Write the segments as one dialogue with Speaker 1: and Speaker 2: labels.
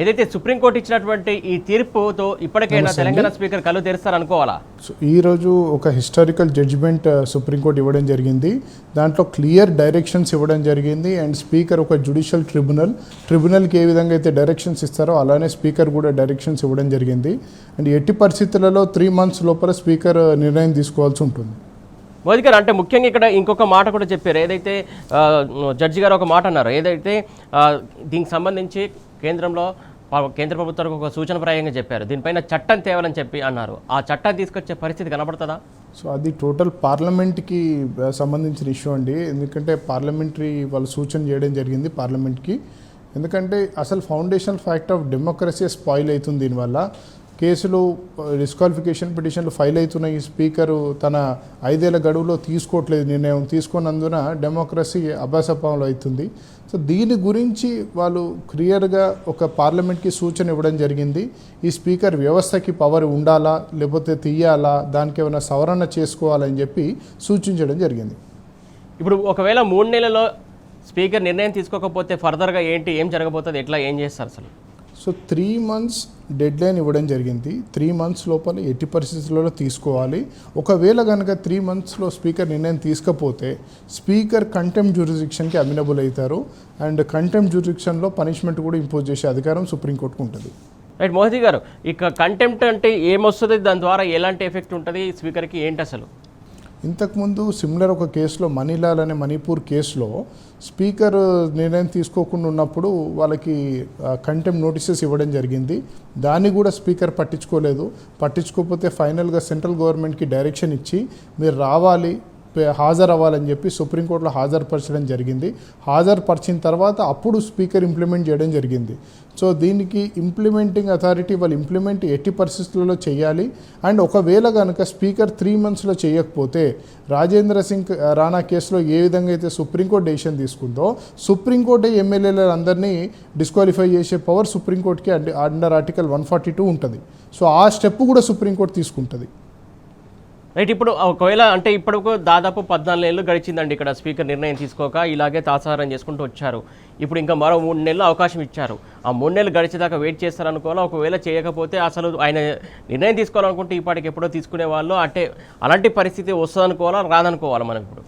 Speaker 1: ఏదైతే సుప్రీంకోర్టు ఇచ్చినటువంటి ఈ తీర్పుతో ఇప్పటికైనా తెలంగాణ స్పీకర్ కళ్ళు తెరుస్తారనుకోవాలా?
Speaker 2: సో ఈరోజు ఒక హిస్టారికల్ జడ్జిమెంట్ సుప్రీంకోర్టు ఇవ్వడం జరిగింది. దాంట్లో క్లియర్ డైరెక్షన్స్ ఇవ్వడం జరిగింది. అండ్ స్పీకర్ ఒక జ్యుడిషియల్ ట్రిబ్యునల్కి ఏ విధంగా అయితే డైరెక్షన్స్ ఇస్తారో అలానే స్పీకర్ కూడా డైరెక్షన్స్ ఇవ్వడం జరిగింది. అండ్ ఎట్టి పరిస్థితులలో 3 months లోపల స్పీకర్ నిర్ణయం తీసుకోవాల్సి ఉంటుంది.
Speaker 1: మోదీ గారు, అంటే ముఖ్యంగా ఇక్కడ ఇంకొక మాట కూడా చెప్పారు. ఏదైతే జడ్జి గారు ఒక మాట అన్నారు, ఏదైతే దీనికి సంబంధించి కేంద్ర ప్రభుత్వానికి ఒక సూచనప్రాయంగా చెప్పారు, దీనిపైన చట్టం తేవాలని చెప్పి అన్నారు. ఆ చట్టం తీసుకొచ్చే పరిస్థితి కనబడుతుందా?
Speaker 2: సో అది టోటల్ పార్లమెంట్కి సంబంధించిన ఇష్యూ అండి. ఎందుకంటే పార్లమెంటరీ వాళ్ళు సూచన చేయడం జరిగింది పార్లమెంట్కి. ఎందుకంటే అసలు foundational fact of democracy spoil అవుతుంది. దీనివల్ల కేసులు డిస్క్వాలిఫికేషన్ పిటిషన్లు ఫైల్ అవుతున్న ఈ స్పీకరు తన 5 ఏళ్ల గడువులో తీసుకోవట్లేదు, నిర్ణయం తీసుకున్నందున డెమోక్రసీ అభాసపాలు అవుతుంది. సో దీని గురించి వాళ్ళు క్లియర్గా ఒక పార్లమెంట్కి సూచన ఇవ్వడం జరిగింది. ఈ స్పీకర్ వ్యవస్థకి పవర్ ఉండాలా లేకపోతే తీయాలా, దానికి ఏమైనా సవరణ చేసుకోవాలని చెప్పి సూచించడం జరిగింది.
Speaker 1: ఇప్పుడు ఒకవేళ 3 నెలల్లో స్పీకర్ నిర్ణయం తీసుకోకపోతే ఫర్దర్గా ఏం జరగబోతుంది, ఏం చేస్తారు అసలు?
Speaker 2: సో 3 months డెడ్ లైన్ ఇవ్వడం జరిగింది. 3 months లోపల ఎట్టి పరిస్థితుల్లో తీసుకోవాలి. ఒకవేళ కనుక 3 monthsలో స్పీకర్ నిర్ణయం తీసుకపోతే స్పీకర్ కంటెంప్ట్ జ్యూరిడిక్షన్కి అమినబుల్ అవుతారు. అండ్ కంటెంప్ట్ జ్యూరిడిక్షన్లో పనిష్మెంట్ కూడా ఇంపోజ్ చేసే అధికారం సుప్రీంకోర్టుకు ఉంటుంది.
Speaker 1: రైట్ మోదీ గారు, ఇక కంటెంప్ట్ అంటే ఏమొస్తుంది, దాని ద్వారా ఎలాంటి ఎఫెక్ట్ ఉంటుంది స్పీకర్కి, ఏంటి అసలు?
Speaker 2: ఇంతకుముందు సిమిలర్ ఒక కేసులో మనీలాల్ అనే మణిపూర్ కేసులో స్పీకర్ నిర్ణయం తీసుకోకుండా ఉన్నప్పుడు వాళ్ళకి కంటెంప్ట్ నోటీసెస్ ఇవ్వడం జరిగింది. దాన్ని కూడా స్పీకర్ పట్టించుకోకపోతే ఫైనల్గా సెంట్రల్ గవర్నమెంట్కి డైరెక్షన్ ఇచ్చి మీరు రావాలి, హాజరవ్వాలని చెప్పి సుప్రీంకోర్టులో హాజరుపరచడం జరిగింది. హాజరుపరిచిన తర్వాత అప్పుడు స్పీకర్ ఇంప్లిమెంట్ చేయడం జరిగింది. సో దీనికి ఇంప్లిమెంటింగ్ అథారిటీ వాళ్ళు ఇంప్లిమెంట్ ఎట్టి పరిస్థితులలో చేయాలి. అండ్ ఒకవేళ కనుక స్పీకర్ 3 monthsలో చేయకపోతే రాజేంద్ర సింగ్ రాణా కేసులో ఏ విధంగా అయితే సుప్రీంకోర్టు డెసిషన్ తీసుకుందో సుప్రీంకోర్టు ఎమ్మెల్యేలు అందరినీ డిస్క్వాలిఫై చేసే పవర్ సుప్రీంకోర్టుకి అండర్ ఆర్టికల్ 142 ఉంటుంది. సో ఆ స్టెప్ కూడా సుప్రీంకోర్టు తీసుకుంటుంది.
Speaker 1: రైట్, ఇప్పుడు ఒకవేళ అంటే ఇప్పటికు దాదాపు 14 నెలలు గడిచిందండి ఇక్కడ స్పీకర్ నిర్ణయం తీసుకోక ఇలాగే తాసారం చేసుకుంటూ వచ్చారు. ఇప్పుడు ఇంకా మరో 3 నెలలు అవకాశం ఇచ్చారు. ఆ 3 నెలలు గడిచేదాకా వెయిట్ చేస్తారనుకోవాలా? ఒకవేళ చేయకపోతే అసలు ఆయన నిర్ణయం తీసుకోవాలనుకుంటే ఇప్పటికి ఎప్పుడో తీసుకునే వాళ్ళు, అంటే అలాంటి పరిస్థితి వస్తుందనుకోవాలా రాదనుకోవాలా మనం ఇప్పుడు?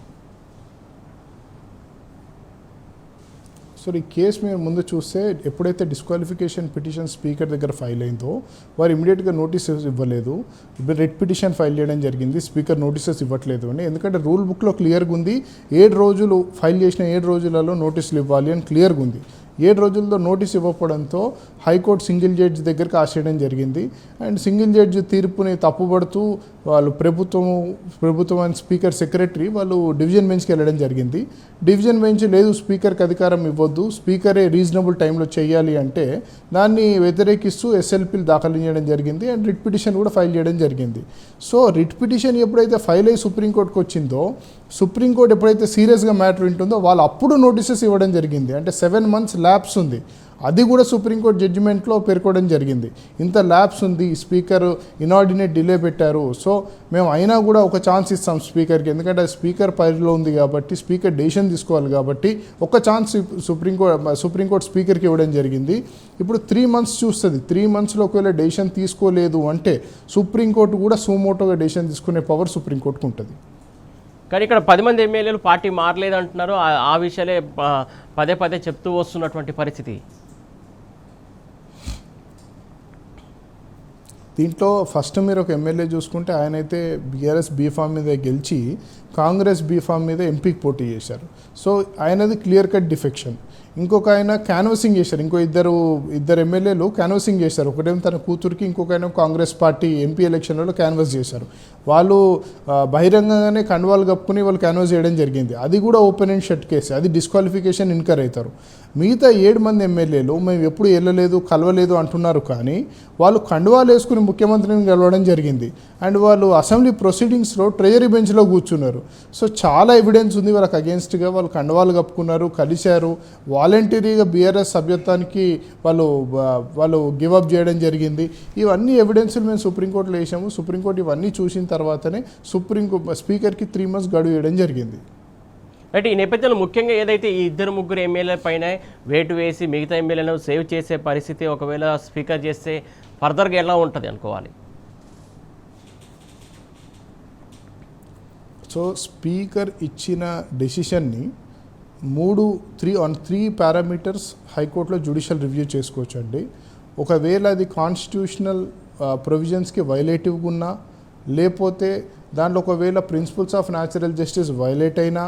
Speaker 2: సో ఈ కేసు మీరు ముందు చూస్తే ఎప్పుడైతే డిస్క్వాలిఫికేషన్ పిటిషన్ స్పీకర్ దగ్గర ఫైల్ అయిందో వారు ఇమీడియట్గా నోటీసెస్ ఇవ్వలేదు. రెడ్ పిటిషన్ ఫైల్ చేయడం జరిగింది. స్పీకర్ నోటీసెస్ ఇవ్వట్లేదు అని, ఎందుకంటే రూల్ బుక్లో క్లియర్గా ఉంది 7 రోజులు ఫైల్ చేసిన 7 రోజులలో నోటీసులు ఇవ్వాలి అని క్లియర్గా ఉంది. 7 రోజుల్లో నోటీస్ ఇవ్వకపోవడంతో హైకోర్టు సింగిల్ జడ్జి దగ్గరికి ఆశేయడం జరిగింది. అండ్ సింగిల్ జడ్జి తీర్పుని తప్పుపడుతూ వాళ్ళు ప్రభుత్వం అండ్ స్పీకర్ సెక్రటరీ వాళ్ళు డివిజన్ బెంచ్కి వెళ్ళడం జరిగింది. డివిజన్ బెంచ్ లేదు, స్పీకర్కి అధికారం ఇవ్వద్దు, స్పీకరే రీజనబుల్ టైంలో చేయాలి అంటే దాన్ని వ్యతిరేకిస్తూ ఎస్ఎల్పీలు దాఖలు చేయడం జరిగింది. అండ్ రిట్ పిటిషన్ కూడా ఫైల్ చేయడం జరిగింది. సో రిట్ పిటిషన్ ఎప్పుడైతే ఫైల్ అయ్యి సుప్రీంకోర్టుకు వచ్చిందో సుప్రీంకోర్టు ఎప్పుడైతే సీరియస్గా మ్యాటర్ వింటుందో వాళ్ళు అప్పుడు నోటీసెస్ ఇవ్వడం జరిగింది. అంటే 7 months ల్యాప్స్ ఉంది. అది కూడా సుప్రీంకోర్టు జడ్జిమెంట్లో పేర్కోవడం జరిగింది. ఇంత ల్యాప్స్ ఉంది, స్పీకర్ ఇనార్డినేట్ డిలే పెట్టారు, సో మేము అయినా కూడా ఒక ఛాన్స్ ఇస్తాం స్పీకర్కి, ఎందుకంటే స్పీకర్ పరిధిలో ఉంది కాబట్టి స్పీకర్ డెసిషన్ తీసుకోవాలి కాబట్టి ఒక ఛాన్స్ సుప్రీంకోర్టు స్పీకర్కి ఇవ్వడం జరిగింది. ఇప్పుడు 3 months చూస్తుంది. 3 monthsలో ఒకవేళ డెసిషన్ తీసుకోలేదు అంటే సుప్రీంకోర్టు కూడా సుమోటోగా డెసిషన్ తీసుకునే పవర్ సుప్రీంకోర్టుకు ఉంటుంది.
Speaker 1: కానీ ఇక్కడ 10 మంది ఎమ్మెల్యేలు పార్టీ మారలేదు అంటున్నారు. ఆ విషయాలే పదే చెప్తూ వస్తున్నటువంటి పరిస్థితి.
Speaker 2: దీంట్లో ఫస్ట్ మీరు ఒక ఎమ్మెల్యే చూసుకుంటే ఆయన అయితే బీఆర్ఎస్ బీఫామ్ మీద గెలిచి కాంగ్రెస్ బీఫామ్ మీద ఎంపీకి పోటీ చేశారు. సో ఆయనది క్లియర్ కట్ డిఫెక్షన్. ఇంకొక ఆయన క్యాన్వసింగ్ చేశారు. ఇద్దరు ఎమ్మెల్యేలు క్యాన్వసింగ్ చేశారు. ఒకటేమో తన కూతురికి, ఇంకొక ఆయన కాంగ్రెస్ పార్టీ ఎంపీ ఎలక్షన్లలో క్యాన్వస్ చేశారు. వాళ్ళు బహిరంగంగానే కండువాలు కప్పుకుని వాళ్ళు క్యాన్వస్ చేయడం జరిగింది. అది కూడా ఓపెన్ అండ్ షట్ కేసు, అది డిస్క్వాలిఫికేషన్ ఇన్కర్ అవుతారు. మిగతా 7 మంది ఎమ్మెల్యేలు మేము ఎప్పుడు వెళ్ళలేదు కలవలేదు అంటున్నారు, కానీ వాళ్ళు కండువాలు వేసుకుని ముఖ్యమంత్రిని కలవడం జరిగింది. అండ్ వాళ్ళు అసెంబ్లీ ప్రొసీడింగ్స్లో ట్రెజరీ బెంచ్లో కూర్చున్నారు. సో చాలా ఎవిడెన్స్ ఉంది వాళ్ళకి అగేన్స్ట్గా. వాళ్ళు కండువాలు కప్పుకున్నారు, కలిశారు, వాలంటరీగా బీఆర్ఎస్ సభ్యత్వానికి వాళ్ళు గివప్ చేయడం జరిగింది. ఇవన్నీ ఎవిడెన్స్లు మేము సుప్రీంకోర్టులో వేసాము. సుప్రీంకోర్టు ఇవన్నీ చూసిన తర్వాతనే స్పీకర్కి 3 months గడువు వేయడం జరిగింది.
Speaker 1: అంటే ఈ నేపథ్యంలో ముఖ్యంగా ఏదైతే ఈ ఇద్దరు ముగ్గురు ఎమ్మెల్యే పైన వేటు వేసి మిగతా ఎమ్మెల్యేలను సేవ్ చేసే పరిస్థితి ఒకవేళ స్పీకర్ చేస్తే ఫర్దర్గా ఎలా ఉంటుంది అనుకోవాలి?
Speaker 2: సో స్పీకర్ ఇచ్చిన డెసిషన్ని త్రీ పారామీటర్స్ హైకోర్టులో జ్యుడిషియల్ రివ్యూ చేసుకోవచ్చు అండి. ఒకవేళ అది కాన్స్టిట్యూషనల్ ప్రొవిజన్స్కి వైలేటివ్గా ఉన్నా, లేకపోతే దాంట్లో ఒకవేళ principles of natural justice violate అయినా,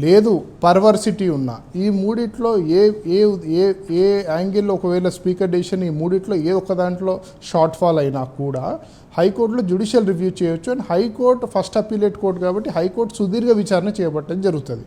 Speaker 2: లేదు పర్వర్సిటీ ఉన్నా, ఈ మూడిట్లో ఏ ఏ ఏ ఏ యాంగిల్లో ఒకవేళ స్పీకర్ డెసిషన్ ఈ మూడిట్లో ఏ ఒక్క దాంట్లో షార్ట్ ఫాల్ అయినా కూడా హైకోర్టులో జ్యుడిషియల్ రివ్యూ చేయొచ్చు. And high court first appellate court కాబట్టి హైకోర్టు సుదీర్ఘ విచారణ చేపట్టడం జరుగుతుంది.